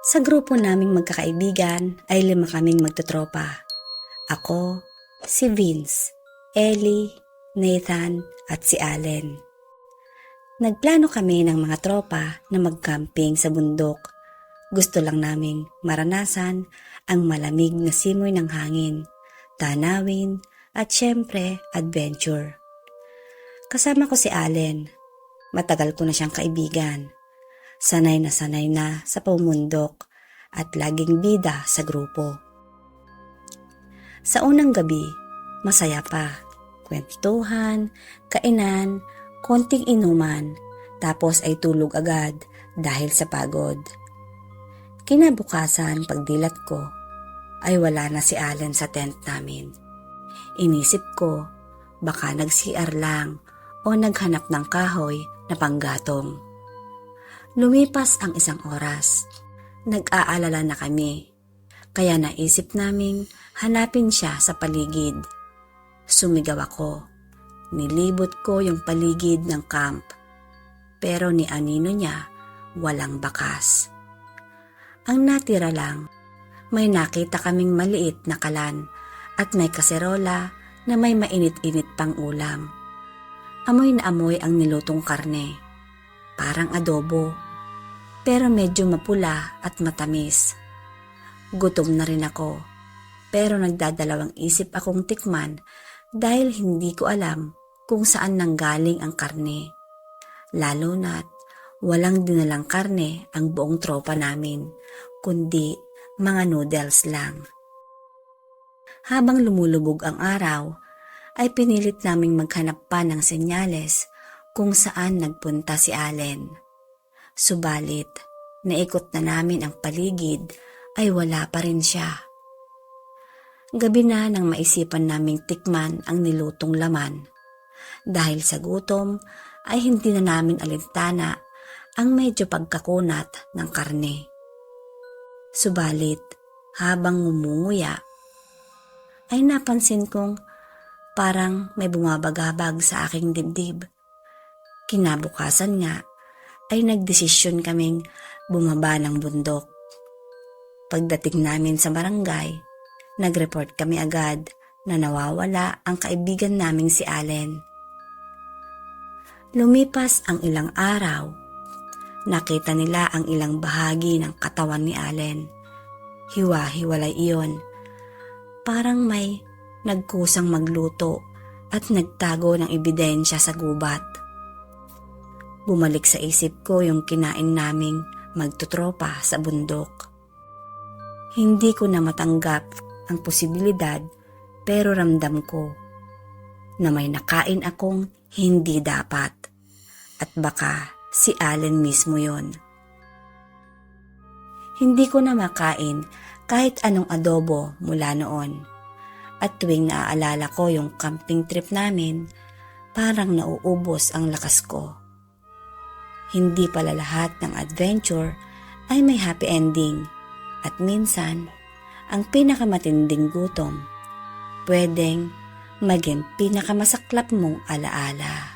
Sa grupo naming magkakaibigan ay 5 kaming magtotropa. Ako, si Vince, Ellie, Nathan at si Allen. Nagplano kami ng mga tropa na mag-camping sa bundok. Gusto lang naming maranasan ang malamig na simoy ng hangin, tanawin at syempre adventure. Kasama ko si Allen. Matagal ko na siyang kaibigan. Sanay na sa pamundok at laging bida sa grupo. Sa unang gabi, masaya pa. Kwentuhan, kainan, konting inuman, tapos ay tulog agad dahil sa pagod. Kinabukasan pagdilat ko, ay wala na si Allen sa tent namin. Inisip ko, baka nag-CR lang o naghanap ng kahoy na panggatong. Lumipas ang 1 oras. Nag-aalala na kami, kaya naisip naming hanapin siya sa paligid. Sumigaw ako. Nilibot ko yung paligid ng camp, pero ni anino niya walang bakas. Ang natira lang, may nakita kaming maliit na kalan at may kaserola na may mainit-init pang ulam. Amoy na amoy ang nilutong karne. Parang adobo, pero medyo mapula at matamis. Gutom na rin ako, pero nagdadalawang isip akong tikman dahil hindi ko alam kung saan nanggaling ang karne. Lalo na't walang dinalang karne ang buong tropa namin, kundi mga noodles lang. Habang lumulubog ang araw, ay pinilit naming maghanap pa ng senyales kung saan nagpunta si Allen. Subalit, naikot na namin ang paligid ay wala pa rin siya. Gabi na nang maisipan naming tikman ang nilutong laman. Dahil sa gutom ay hindi na namin alintana ang medyo pagkakunat ng karne. Subalit, habang ngumunguya, ay napansin kong parang may bumabagabag sa aking dibdib. Kinabukasan nga, ay nagdesisyon kaming bumaba ng bundok. Pagdating namin sa barangay, nag-report kami agad na nawawala ang kaibigan naming si Allen. Lumipas ang ilang araw, nakita nila ang ilang bahagi ng katawan ni Allen. Hiwa-hiwalay iyon. Parang may nagkusang magluto at nagtago ng ebidensya sa gubat. Bumalik sa isip ko yung kinain naming magtutropa sa bundok. Hindi ko na matanggap ang posibilidad, pero ramdam ko na may nakain akong hindi dapat at baka si Allen mismo yon. Hindi ko na makain kahit anong adobo mula noon. At tuwing naaalala ko yung camping trip namin, parang nauubos ang lakas ko. Hindi pala lahat ng adventure ay may happy ending. At minsan, ang pinakamatinding gutom, pwedeng maging pinakamasaklap mong alaala.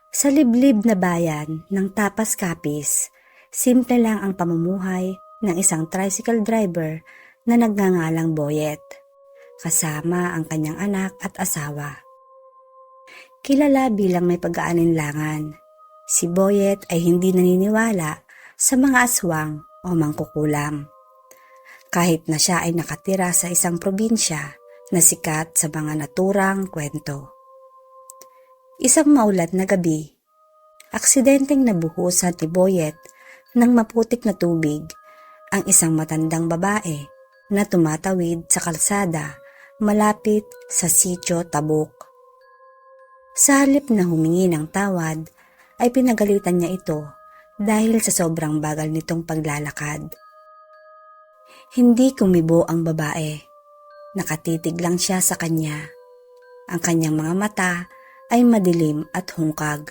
Sa liblib na bayan ng Tapas Capiz, simple lang ang pamumuhay ng isang tricycle driver na nagngangalang Boyet, kasama ang kanyang anak at asawa. Kilala bilang may pag-aalinlangan, si Boyet ay hindi naniniwala sa mga aswang o mangkukulam. Kahit na siya ay nakatira sa isang probinsya na sikat sa mga naturang kwento. Isang maulat na gabi, aksidenteng nabuhusan ni Boyet ng maputik na tubig ang isang matandang babae na tumatawid sa kalsada malapit sa Sitio Tabuk. Sa halip na humingi ng tawad, ay pinagalitan niya ito dahil sa sobrang bagal nitong paglalakad. Hindi kumibo ang babae. Nakatitig lang siya sa kanya. Ang kanyang mga mata ay madilim at hungkag.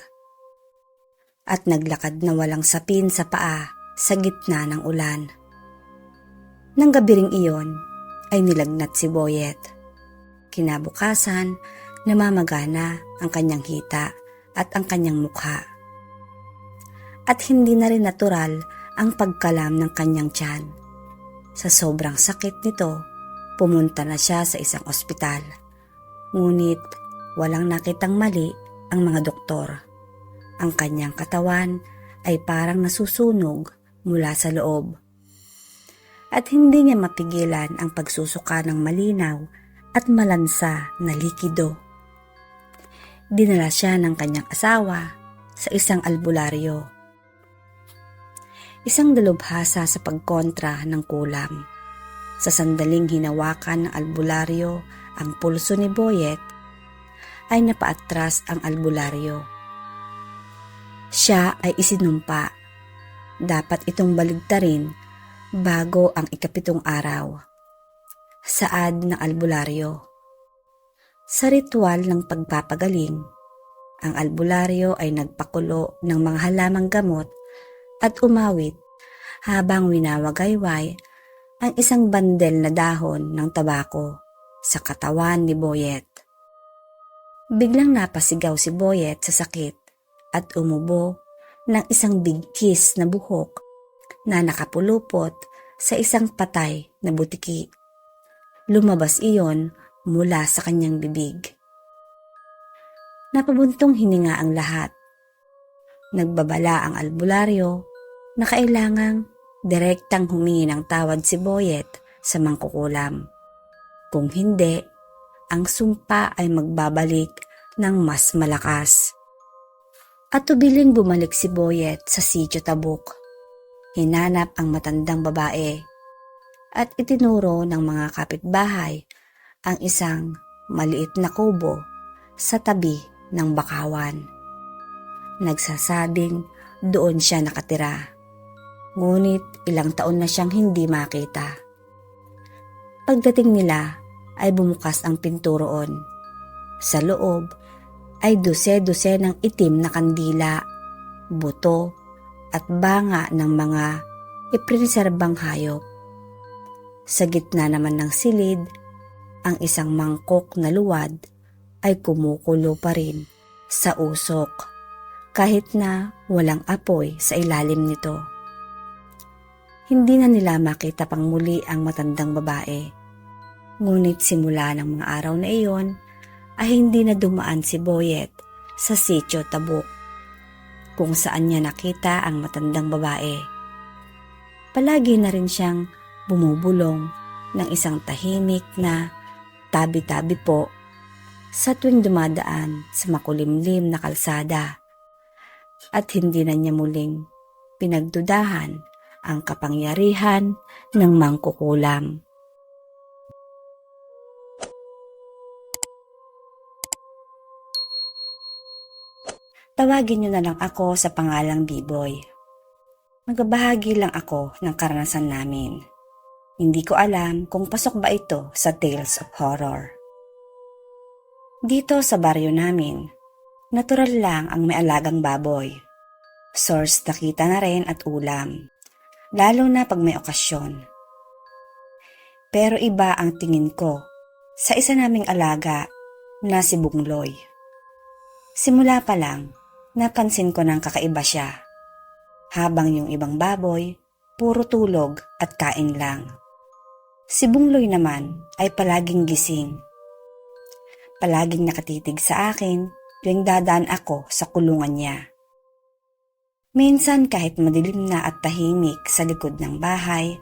At naglakad na walang sapin sa paa sa gitna ng ulan. Nang gabi ring iyon, ay nilagnat si Boyet. Kinabukasan, namamagana ang kanyang hita at ang kanyang mukha. at hindi na rin natural ang pagkalam ng kanyang tiyan. Sa sobrang sakit nito, pumunta na siya sa isang ospital. Ngunit walang nakitang mali ang mga doktor. Ang kanyang katawan ay parang nasusunog mula sa loob. At hindi niya mapigilan ang pagsusuka ng malinaw at malansa na likido. Dinala siya ng kanyang asawa sa isang albularyo. Isang dalubhasa sa pagkontra ng kulam. Sa sandaling hinawakan ng albularyo ang pulso ni Boyet, ay napaatras ang albularyo. Siya ay isinumpa. Dapat itong baligtarin bago ang 7 araw. Saad ng albularyo. Sa ritual ng pagpapagaling, ang albularyo ay nagpakulo ng mga halamang gamot at umawit habang winawagayway ang isang bandel na dahon ng tabako sa katawan ni Boyet. Biglang napasigaw si Boyet sa sakit at umubo ng isang bigkis na buhok na nakapulupot sa isang patay na butiki. Lumabas iyon mula sa kanyang bibig. Napabuntong hininga ang lahat. Nagbabala ang albularyo na kailangang direktang humingi ng tawad si Boyet sa mangkukulam. Kung hindi, ang sumpa ay magbabalik ng mas malakas. At tubiling bumalik si Boyet sa Sitio Tabuk. Hinanap ang matandang babae at itinuro ng mga kapitbahay ang isang maliit na kubo sa tabi ng bakawan. Nagsasabing doon siya nakatira. Ngunit ilang taon na siyang hindi makita. Pagdating nila ay bumukas ang pinto roon. Sa loob ay dose-dose ng itim na kandila, buto at banga ng mga ipriniserbang hayop. Sa gitna naman ng silid, ang isang mangkok na luwad ay kumukulo pa rin sa usok kahit na walang apoy sa ilalim nito. Hindi na nila makita pang muli ang matandang babae. Ngunit simula ng mga araw na iyon ay hindi na dumaan si Boyet sa Sitio Tabuk kung saan niya nakita ang matandang babae. Palagi na rin siyang bumubulong ng isang tahimik na tabi-tabi po sa tuwing dumadaan sa makulimlim na kalsada at hindi na niya muling pinagdudahan ang kapangyarihan ng mangkukulam. Tawagin niyo na lang ako sa pangalang B-Boy. Magbabahagi lang ako ng karanasan namin. Hindi ko alam kung pasok ba ito sa Tales of Horror. Dito sa baryo namin, natural lang ang may alagang baboy. Source na kita na rin at ulam, lalo na pag may okasyon. Pero iba ang tingin ko sa isa naming alaga na si Bungloy. Simula pa lang, napansin ko ng kakaiba siya. Habang yung ibang baboy, puro tulog at kain lang. Si Bungloy naman ay palaging gising. Palaging nakatitig sa akin tuwing dadaan ako sa kulungan niya. Minsan kahit madilim na at tahimik sa likod ng bahay,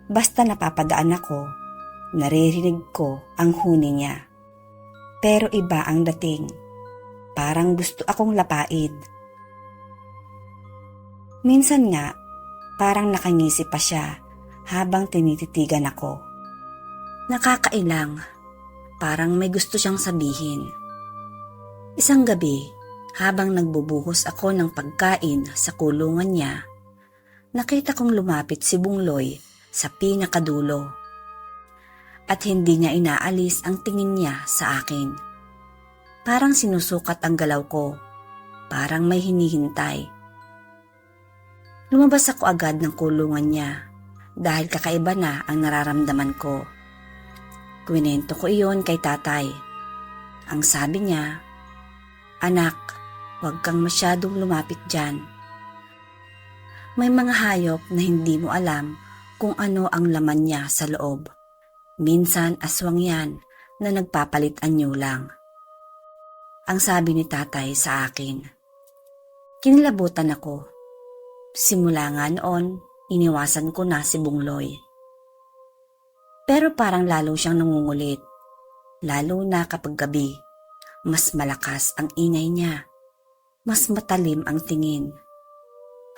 basta napapadaan ako, naririnig ko ang huni niya. Pero iba ang dating. Parang gusto akong lapain. Minsan nga, parang nakangisi pa siya habang tinititigan ako. Nakakailang, parang may gusto siyang sabihin. Isang gabi, habang nagbubuhos ako ng pagkain sa kulungan niya, nakita kong lumapit si Bungloy sa pinakadulo. At hindi niya inaalis ang tingin niya sa akin. Parang sinusukat ang galaw ko, parang may hinihintay. Lumabas ako agad ng kulungan niya dahil kakaiba na ang nararamdaman ko. Kwinento ko iyon kay tatay. Ang sabi niya, "Anak, huwag kang masyadong lumapit dyan. May mga hayop na hindi mo alam kung ano ang laman niya sa loob. Minsan aswang yan na nagpapalit anyo lang. Ang sabi ni tatay sa akin. Kinilabutan ako. Simula nga noon, iniwasan ko na si Bungloy. Pero parang lalo siyang nangungulit. Lalo na kapag gabi, mas malakas ang ingay niya. Mas matalim ang tingin.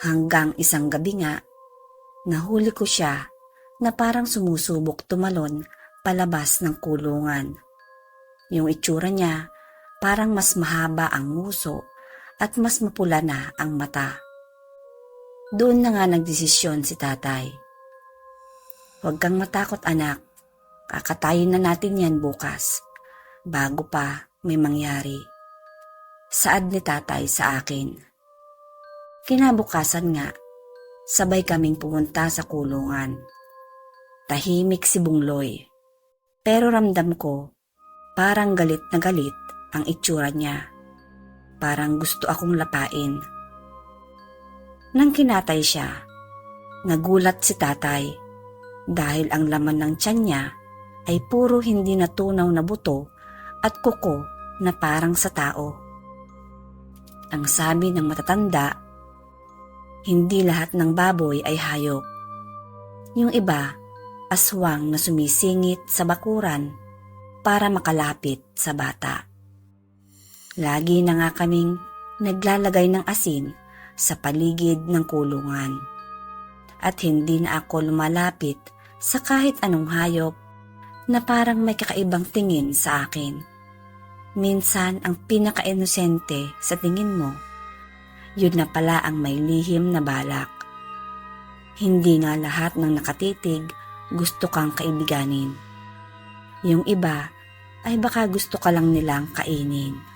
Hanggang isang gabi nga, nahuli ko siya na parang sumusubok tumalon palabas ng kulungan. Yung itsura niya, parang mas mahaba ang nguso at mas mapula na ang mata. Doon na nga nagdesisyon si tatay. Huwag kang matakot anak, kakatayin na natin yan bukas, bago pa may mangyari. Saad ni tatay sa akin. Kinabukasan nga, sabay kaming pumunta sa kulungan. Tahimik si Bungloy, pero ramdam ko parang galit na galit ang itsura niya. Parang gusto akong lapain. Nang kinatay siya, nagulat si tatay dahil ang laman ng tiyan niya ay puro hindi natunaw na buto at kuko na parang sa tao. Ang sabi ng matatanda, hindi lahat ng baboy ay hayop. Yung iba, aswang na sumisingit sa bakuran para makalapit sa bata. Lagi na nga kaming naglalagay ng asin sa paligid ng kulungan. At hindi na ako lumalapit sa kahit anong hayop na parang may kakaibang tingin sa akin. Minsan ang pinaka-inosente sa tingin mo, yun na pala ang may lihim na balak. Hindi nga lahat ng nakatitig gusto kang kaibiganin. Yung iba ay baka gusto ka lang nilang kainin.